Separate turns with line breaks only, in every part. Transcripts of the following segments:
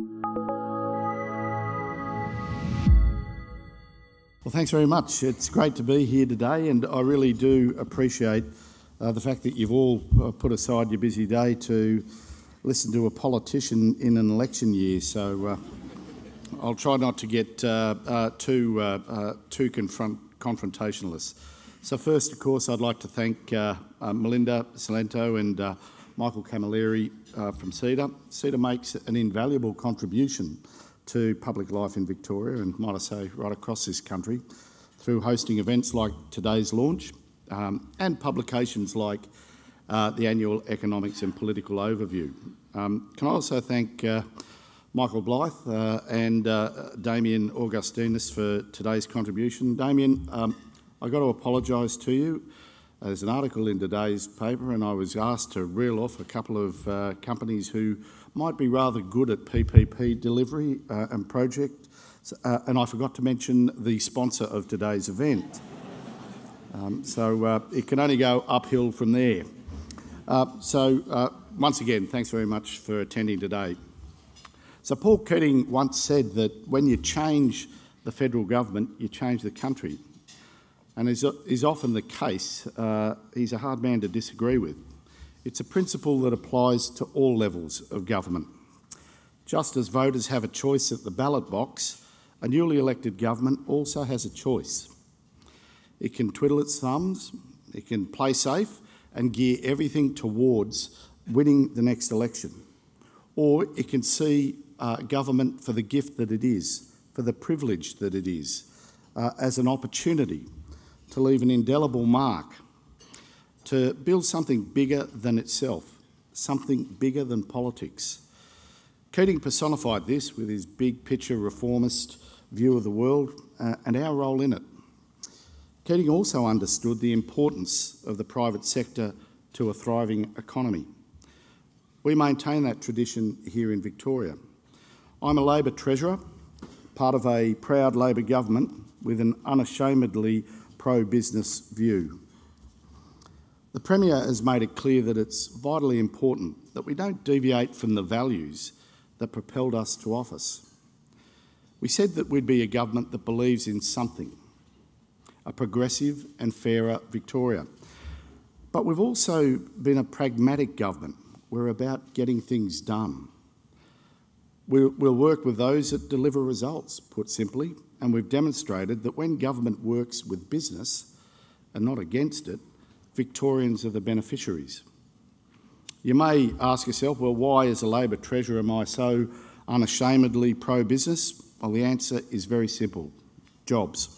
Well, thanks very much. It's great to be here today, and I really do appreciate the fact that you've all put aside your busy day to listen to a politician in an election year. So I'll try not to get too confrontationalist. So first, of course, I'd like to thank Melinda Salento and Michael Camilleri from CEDA. CEDA makes an invaluable contribution to public life in Victoria, and might I say right across this country, through hosting events like today's launch and publications like the annual Economics and Political Overview. Can I also thank Michael Blythe and Damien Augustinus for today's contribution. Damien, I've got to apologise to you. There's an article in today's paper and I was asked to reel off a couple of companies who might be rather good at PPP delivery and project, and I forgot to mention the sponsor of today's event. So it can only go uphill from there. Once again, thanks very much for attending today. So Paul Keating once said that when you change the federal government, you change the country. And as is often the case, he's a hard man to disagree with. It's a principle that applies to all levels of government. Just as voters have a choice at the ballot box, a newly elected government also has a choice. It can twiddle its thumbs, it can play safe and gear everything towards winning the next election. Or it can see government for the gift that it is, for the privilege that it is, as an opportunity to leave an indelible mark, to build something bigger than itself, something bigger than politics. Keating personified this with his big picture reformist view of the world and our role in it. Keating also understood the importance of the private sector to a thriving economy. We maintain that tradition here in Victoria. I'm a Labor Treasurer, part of a proud Labor government with an unashamedly pro-business view. The Premier has made it clear that it's vitally important that we don't deviate from the values that propelled us to office. We said that we'd be a government that believes in something, a progressive and fairer Victoria. But we've also been a pragmatic government. We're about getting things done. We'll work with those that deliver results, put simply, and we've demonstrated that when government works with business and not against it, Victorians are the beneficiaries. You may ask yourself, well, why as a Labor Treasurer am I so unashamedly pro-business? Well, the answer is very simple: jobs.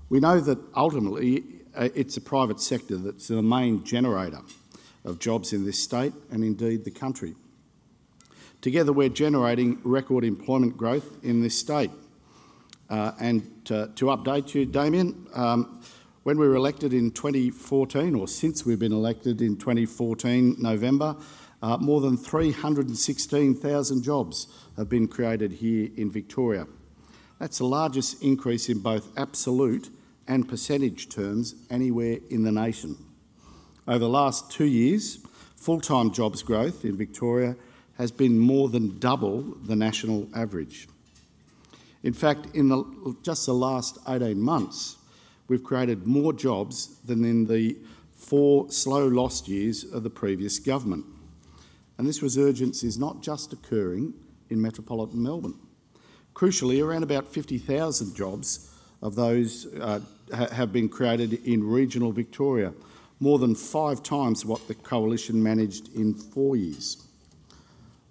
We know that ultimately it's the private sector that's the main generator of jobs in this state and indeed the country. Together we're generating record employment growth in this state. To update you, Damien, when we were elected in 2014, or since we've been elected in 2014 November, more than 316,000 jobs have been created here in Victoria. That's the largest increase in both absolute and percentage terms anywhere in the nation. Over the last 2 years, full-time jobs growth in Victoria has been more than double the national average. In fact, in just the last 18 months, we've created more jobs than in the 4 slow lost years of the previous government. And this resurgence is not just occurring in metropolitan Melbourne. Crucially, around about 50,000 jobs of those have been created in regional Victoria, more than 5 times what the Coalition managed in 4 years.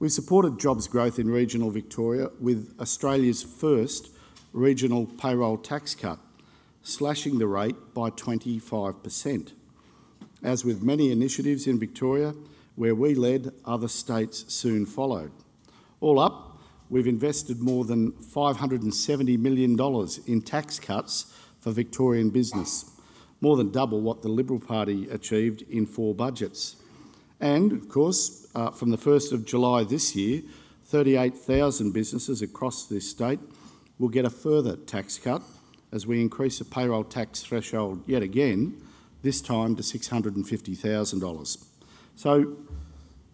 We've supported jobs growth in regional Victoria with Australia's first regional payroll tax cut, slashing the rate by 25%. As with many initiatives in Victoria, where we led, other states soon followed. All up, we've invested more than $570 million in tax cuts for Victorian business, more than double what the Liberal Party achieved in 4 budgets. And, of course, from the 1st of July this year, 38,000 businesses across this state will get a further tax cut as we increase the payroll tax threshold yet again, this time to $650,000. So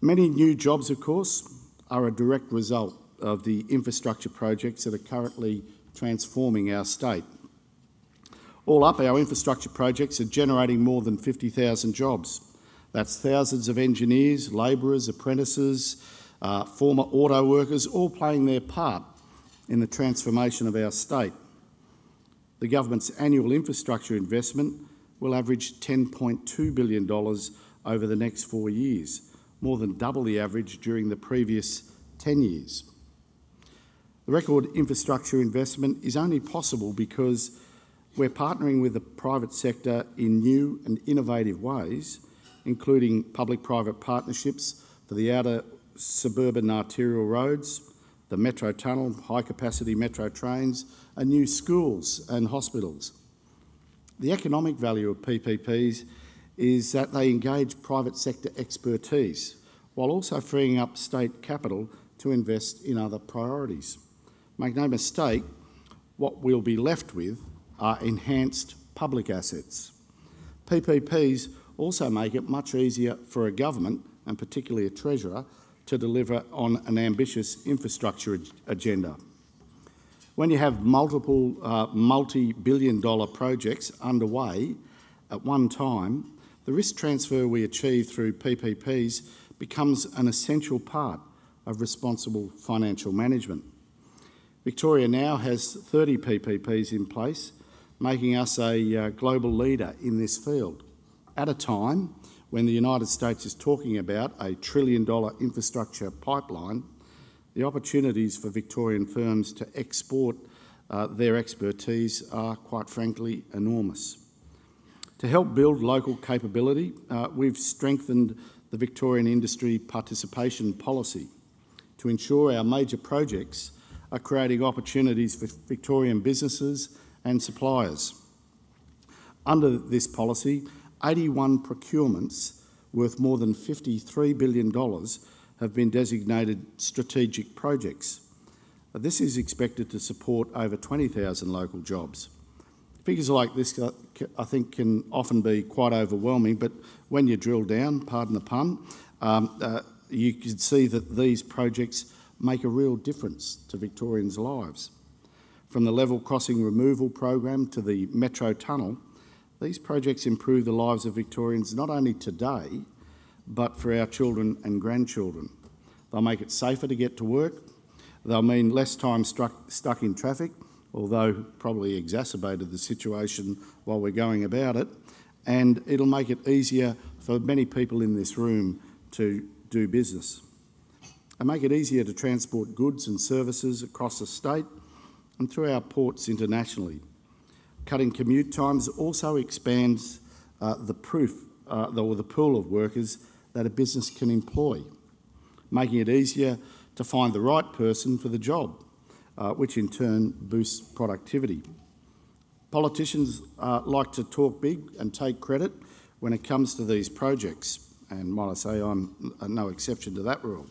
many new jobs, of course, are a direct result of the infrastructure projects that are currently transforming our state. All up, our infrastructure projects are generating more than 50,000 jobs. That's thousands of engineers, labourers, apprentices, former auto workers, all playing their part in the transformation of our state. The government's annual infrastructure investment will average $10.2 billion over the next 4 years, more than double the average during the previous 10 years. The record infrastructure investment is only possible because we're partnering with the private sector in new and innovative ways, including public-private partnerships for the outer suburban arterial roads, the metro tunnel, high-capacity metro trains, and new schools and hospitals. The economic value of PPPs is that they engage private sector expertise while also freeing up state capital to invest in other priorities. Make no mistake, what we'll be left with are enhanced public assets. PPPs also make it much easier for a government, and particularly a treasurer, to deliver on an ambitious infrastructure agenda. When you have multiple multi-billion-dollar projects underway at one time, the risk transfer we achieve through PPPs becomes an essential part of responsible financial management. Victoria now has 30 PPPs in place, making us a global leader in this field, at a time when the United States is talking about a $1 trillion infrastructure pipeline. The opportunities for Victorian firms to export their expertise are, quite frankly, enormous. To help build local capability, we've strengthened the Victorian industry participation policy to ensure our major projects are creating opportunities for Victorian businesses and suppliers. Under this policy, 81 procurements worth more than $53 billion have been designated strategic projects. This is expected to support over 20,000 local jobs. Figures like this, I think, can often be quite overwhelming, but when you drill down, pardon the pun, you can see that these projects make a real difference to Victorians' lives. From the level crossing removal program to the metro tunnel, these projects improve the lives of Victorians not only today, but for our children and grandchildren. They'll make it safer to get to work. They'll mean less time stuck in traffic, although probably exacerbated the situation while we're going about it. And it'll make it easier for many people in this room to do business. And make it easier to transport goods and services across the state and through our ports internationally. Cutting commute times also expands the pool of workers that a business can employ, making it easier to find the right person for the job, which in turn boosts productivity. Politicians like to talk big and take credit when it comes to these projects, and might I say I'm no exception to that rule.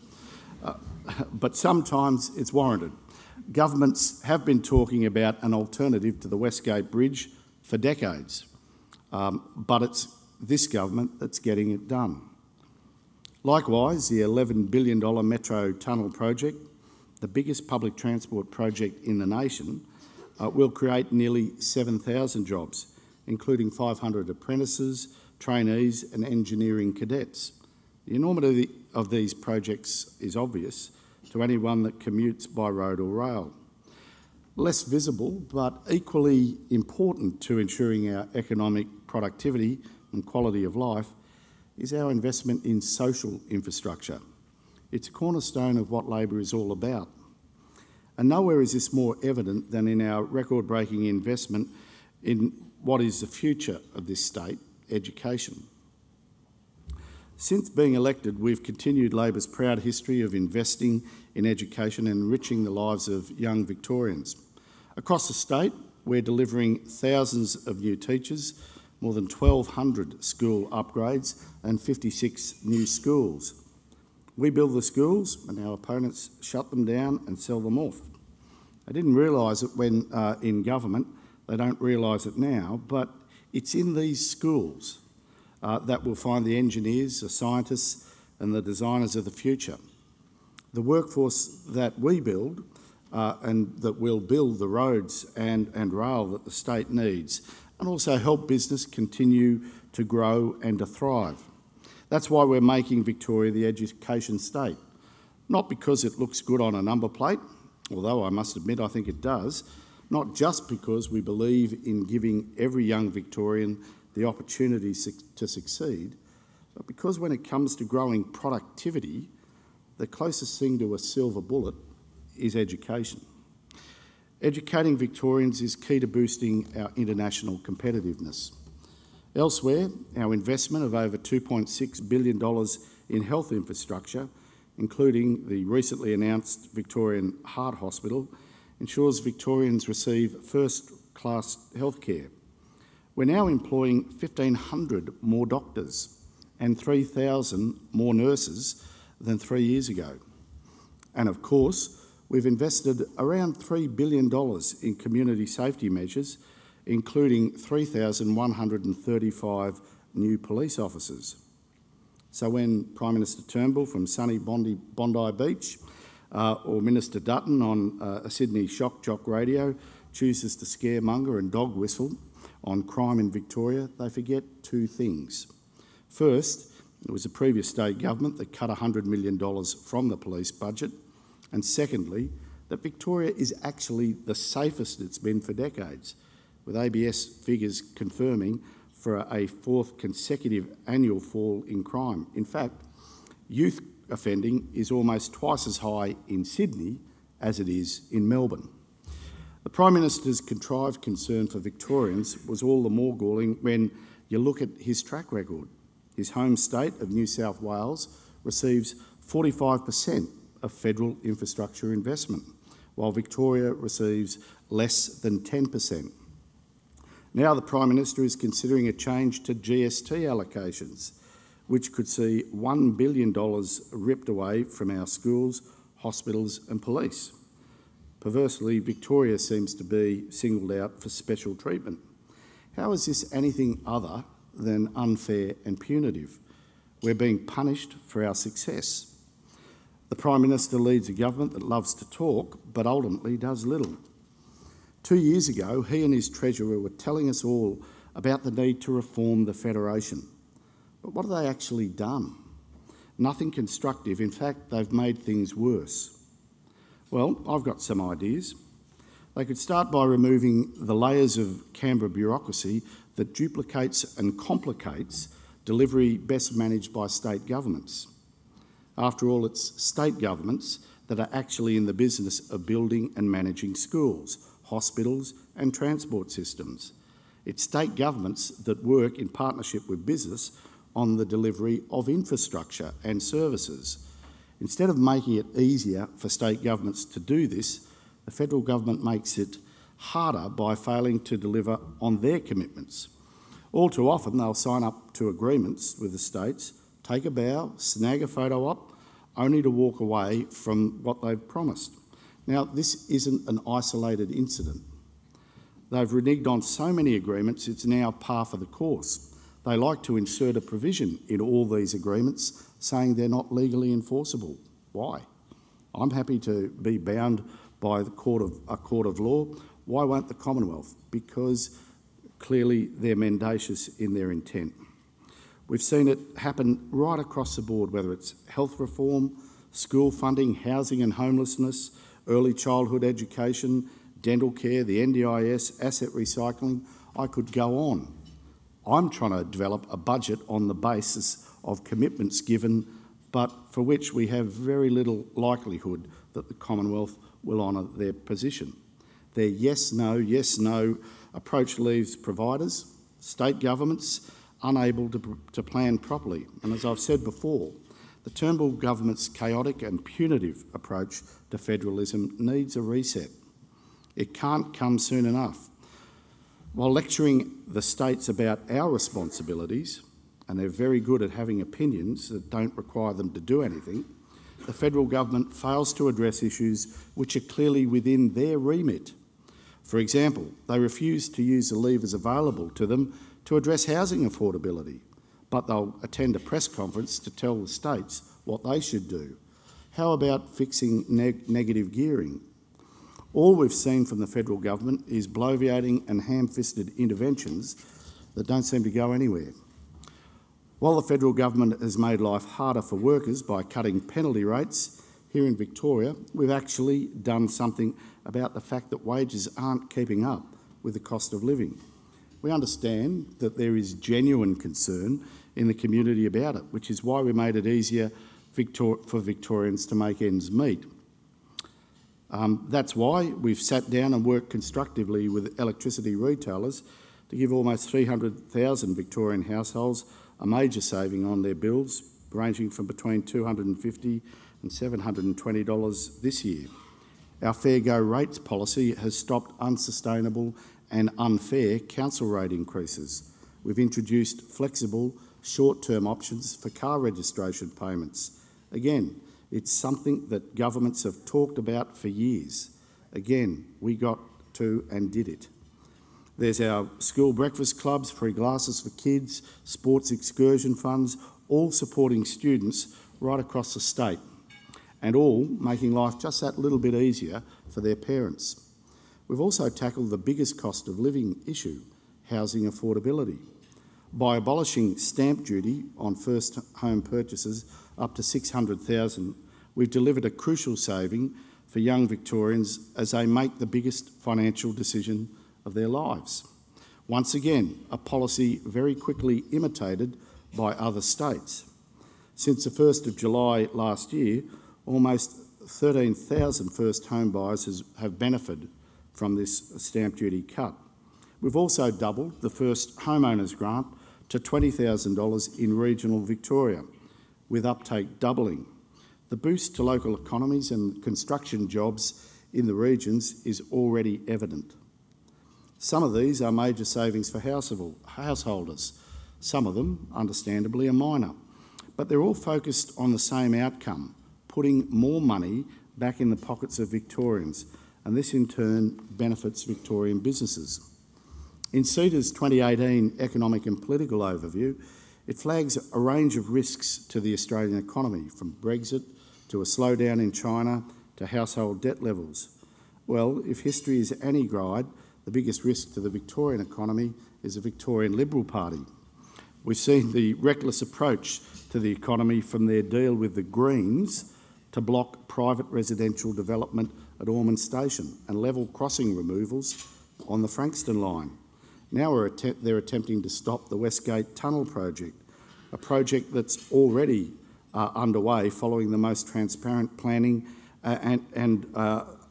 But sometimes it's warranted. Governments have been talking about an alternative to the Westgate Bridge for decades, but it's this government that's getting it done. Likewise, the $11 billion Metro Tunnel project, the biggest public transport project in the nation, will create nearly 7,000 jobs, including 500 apprentices, trainees and engineering cadets. The enormity of these projects is obvious to anyone that commutes by road or rail. Less visible, but equally important to ensuring our economic productivity and quality of life, is our investment in social infrastructure. It's a cornerstone of what Labor is all about. And nowhere is this more evident than in our record-breaking investment in what is the future of this state, education. Since being elected, we've continued Labor's proud history of investing in education and enriching the lives of young Victorians. Across the state, we're delivering thousands of new teachers, more than 1,200 school upgrades and 56 new schools. We build the schools and our opponents shut them down and sell them off. I didn't realise it when in government, they don't realise it now, but it's in these schools that we'll find the engineers, the scientists and the designers of the future. The workforce that we build and that will build the roads and rail that the state needs, and also help business continue to grow and to thrive. That's why we're making Victoria the education state. Not because it looks good on a number plate, although I must admit I think it does, not just because we believe in giving every young Victorian the opportunity to succeed, but because when it comes to growing productivity, the closest thing to a silver bullet is education. Educating Victorians is key to boosting our international competitiveness. Elsewhere, our investment of over $2.6 billion in health infrastructure, including the recently announced Victorian Heart Hospital, ensures Victorians receive first-class healthcare. We're now employing 1,500 more doctors and 3,000 more nurses than 3 years ago. And of course, we've invested around $3 billion in community safety measures, including 3,135 new police officers. So when Prime Minister Turnbull from sunny Bondi Beach or Minister Dutton on a Sydney shock jock radio chooses to scaremonger and dog whistle on crime in Victoria, they forget two things. First, it was the previous state government that cut $100 million from the police budget. And secondly, that Victoria is actually the safest it's been for decades, with ABS figures confirming for a fourth consecutive annual fall in crime. In fact, youth offending is almost twice as high in Sydney as it is in Melbourne. The Prime Minister's contrived concern for Victorians was all the more galling when you look at his track record. His home state of New South Wales receives 45% of federal infrastructure investment, while Victoria receives less than 10%. Now the Prime Minister is considering a change to GST allocations, which could see $1 billion ripped away from our schools, hospitals and police. Perversely, Victoria seems to be singled out for special treatment. How is this anything other than unfair and punitive? We're being punished for our success. The Prime Minister leads a government that loves to talk, but ultimately does little. 2 years ago, he and his Treasurer were telling us all about the need to reform the Federation. But what have they actually done? Nothing constructive. In fact, they've made things worse. Well, I've got some ideas. They could start by removing the layers of Canberra bureaucracy that duplicates and complicates delivery best managed by state governments. After all, it's state governments that are actually in the business of building and managing schools, hospitals and transport systems. It's state governments that work in partnership with business on the delivery of infrastructure and services. Instead of making it easier for state governments to do this, the federal government makes it harder by failing to deliver on their commitments. All too often they'll sign up to agreements with the states, take a bow, snag a photo op, only to walk away from what they've promised. Now, this isn't an isolated incident. They've reneged on so many agreements, it's now par for the course. They like to insert a provision in all these agreements saying they're not legally enforceable. Why? I'm happy to be bound by a court of law. Why won't the Commonwealth? Because clearly they're mendacious in their intent. We've seen it happen right across the board, whether it's health reform, school funding, housing and homelessness, early childhood education, dental care, the NDIS, asset recycling. I could go on. I'm trying to develop a budget on the basis of commitments given, but for which we have very little likelihood that the Commonwealth will honour their position. Their yes, no approach leaves providers, state governments, unable to plan properly. And as I've said before, the Turnbull government's chaotic and punitive approach to federalism needs a reset. It can't come soon enough. While lecturing the states about our responsibilities, and they're very good at having opinions that don't require them to do anything, the federal government fails to address issues which are clearly within their remit. For example, they refuse to use the levers available to them to address housing affordability, but they'll attend a press conference to tell the states what they should do. How about fixing negative gearing? All we've seen from the federal government is bloviating and ham-fisted interventions that don't seem to go anywhere. While the federal government has made life harder for workers by cutting penalty rates, here in Victoria, we've actually done something about the fact that wages aren't keeping up with the cost of living. We understand that there is genuine concern in the community about it, which is why we made it easier for Victorians to make ends meet. That's why we've sat down and worked constructively with electricity retailers to give almost 300,000 Victorian households a major saving on their bills, ranging from between $250 and $720 this year. Our Fair Go rates policy has stopped unsustainable and unfair council rate increases. We've introduced flexible, short-term options for car registration payments. Again, it's something that governments have talked about for years. Again, we got to and did it. There's our school breakfast clubs, free glasses for kids, sports excursion funds, all supporting students right across the state, and all making life just that little bit easier for their parents. We've also tackled the biggest cost of living issue, housing affordability. By abolishing stamp duty on first home purchases up to $600,000, we've delivered a crucial saving for young Victorians as they make the biggest financial decision of their lives. Once again, a policy very quickly imitated by other states. Since the 1st of July last year, almost 13,000 first home buyers have benefited from this stamp duty cut. We've also doubled the first homeowners grant to $20,000 in regional Victoria, with uptake doubling. The boost to local economies and construction jobs in the regions is already evident. Some of these are major savings for householders. Some of them, understandably, are minor, but they're all focused on the same outcome, putting more money back in the pockets of Victorians, and this in turn benefits Victorian businesses. In CEDA's 2018 Economic and Political Overview, it flags a range of risks to the Australian economy, from Brexit to a slowdown in China to household debt levels. Well, if history is any guide, the biggest risk to the Victorian economy is the Victorian Liberal Party. We've seen the reckless approach to the economy from their deal with the Greens to block private residential development at Ormond Station and level crossing removals on the Frankston line. Now they're attempting to stop the Westgate Tunnel project, a project that's already underway following the most transparent planning and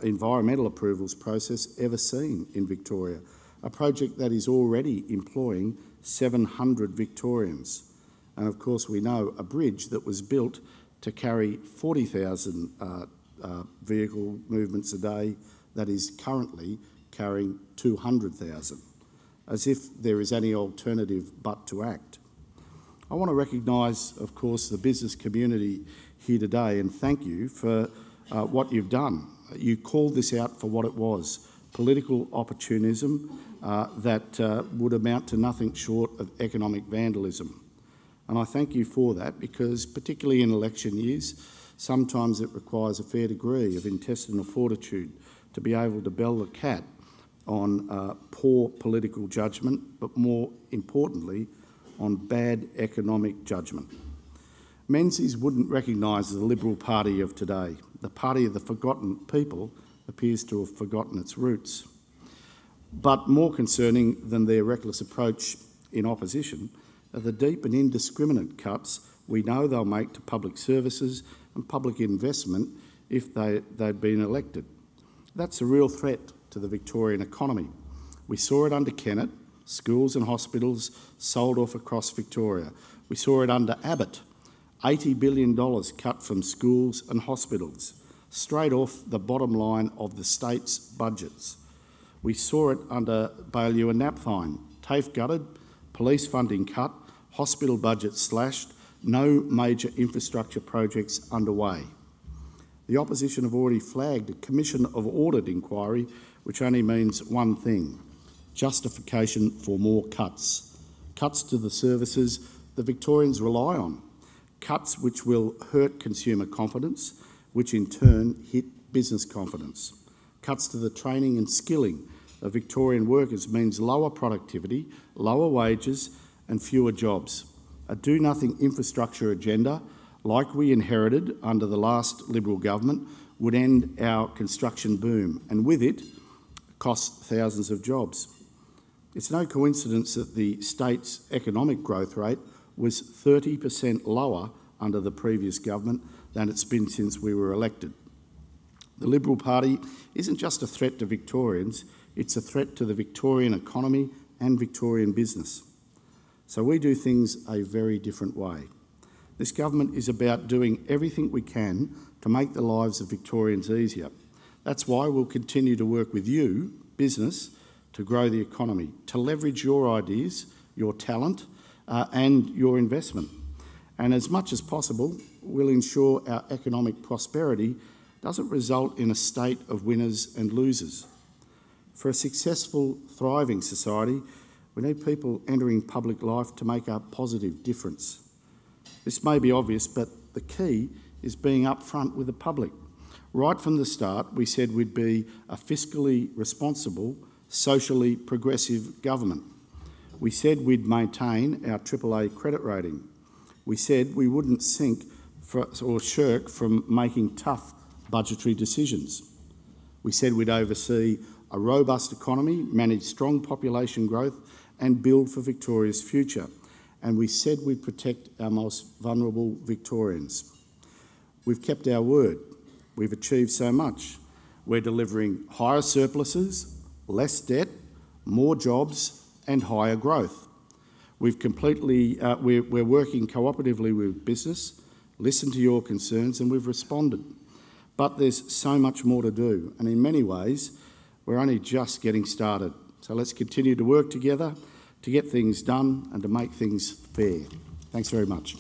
environmental approvals process ever seen in Victoria, a project that is already employing 700 Victorians. And of course we know a bridge that was built to carry 40,000 vehicle movements a day that is currently carrying 200,000. As if there is any alternative but to act. I want to recognise, of course, the business community here today and thank you for what you've done. You called this out for what it was, political opportunism that would amount to nothing short of economic vandalism. And I thank you for that because, particularly in election years, sometimes it requires a fair degree of intestinal fortitude to be able to bell the cat on poor political judgment, but more importantly, on bad economic judgment. Menzies wouldn't recognise the Liberal Party of today. The party of the forgotten people appears to have forgotten its roots. But more concerning than their reckless approach in opposition are the deep and indiscriminate cuts we know they'll make to public services and public investment if they'd been elected. That's a real threat to the Victorian economy. We saw it under Kennett, schools and hospitals sold off across Victoria. We saw it under Abbott, $80 billion cut from schools and hospitals, straight off the bottom line of the state's budgets. We saw it under Baillieu and Napthine, TAFE gutted, police funding cut, hospital budget slashed, no major infrastructure projects underway. The opposition have already flagged a Commission of Audit inquiry, which only means one thing: justification for more cuts. Cuts to the services the Victorians rely on. Cuts which will hurt consumer confidence, which in turn hit business confidence. Cuts to the training and skilling of Victorian workers means lower productivity, lower wages and fewer jobs. A do-nothing infrastructure agenda, like we inherited under the last Liberal government, would end our construction boom and with it cost thousands of jobs. It's no coincidence that the state's economic growth rate was 30% lower under the previous government than it's been since we were elected. The Liberal Party isn't just a threat to Victorians, it's a threat to the Victorian economy and Victorian business. So we do things a very different way. This government is about doing everything we can to make the lives of Victorians easier. That's why we'll continue to work with you, business, to grow the economy, to leverage your ideas, your talent and your investment. And as much as possible, we'll ensure our economic prosperity doesn't result in a state of winners and losers. For a successful, thriving society, we need people entering public life to make a positive difference. This may be obvious, but the key is being upfront with the public. Right from the start, we said we'd be a fiscally responsible, socially progressive government. We said we'd maintain our AAA credit rating. We said we wouldn't sink or shirk from making tough budgetary decisions. We said we'd oversee a robust economy, manage strong population growth and build for Victoria's future. And we said we'd protect our most vulnerable Victorians. We've kept our word. We've achieved so much. We're delivering higher surpluses, less debt, more jobs and higher growth. We're working cooperatively with business, listened to your concerns and we've responded. But there's so much more to do and in many ways we're only just getting started. So let's continue to work together to get things done and to make things fair. Thanks very much.